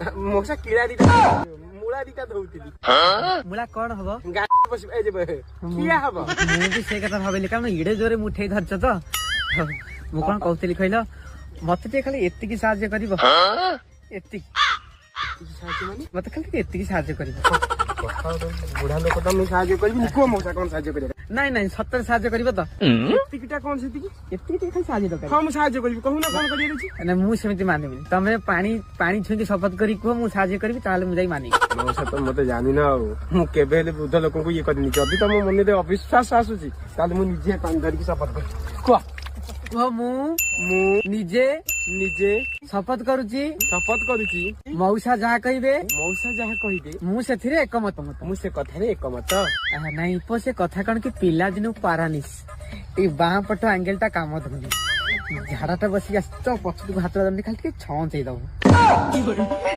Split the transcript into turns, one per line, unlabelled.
मोसा किड़ा दिटा मूला दिटा धौतिली
मूला कौन हबो
गाड़ी बस ए जे किया हबो
मु भी से कथा भाबिली कारण इडे जोरे मुठे धरछ त मु कोन कहतली कहलो मते ते खाली एत्तिकी साहाय्य करिवो एत्तिकी
साहाय्य माने
मते खाली एत्तिकी साहाय्य करिवो
बुढ़ा लोक त मैं साहाय्य करबी को मोसा कोन साहाय्य करे
नहीं नहीं सत्तर साहाय्य करिवो त
एत्तिकीटा कोन सेतिकी
एत्तिकी खाली साहाय्य दरकार
हम साहाय्य करबी कहू ना कोन करिए छी
ना मु सेमिति मानिबी तमे पानी पानी छुंकी शपथ करी को मु साहाय्य करबी ताले मु जाई मानि
मोसा त मते जानि ना मु केबे हेले बुद्ध लोक को ये करनी जदी त मो मने रे अविश्वास आसुची ताले मु निजे पानी धरि की शपथ कर को
मु निजे
निजे
शपथ करूची मौसा जहा कहिबे
मौसा जहा कहिबे
मु सेथिरे एकमत मत
मु से कथारे एकमत
नहीं पो से कथा कण कि पिला दिनु पारानिस ए बाह पट एंगल ता काम धुनी झाड़ाटा बसी आस तो पछटु हाथ दंडी खाली के छौं चै दबो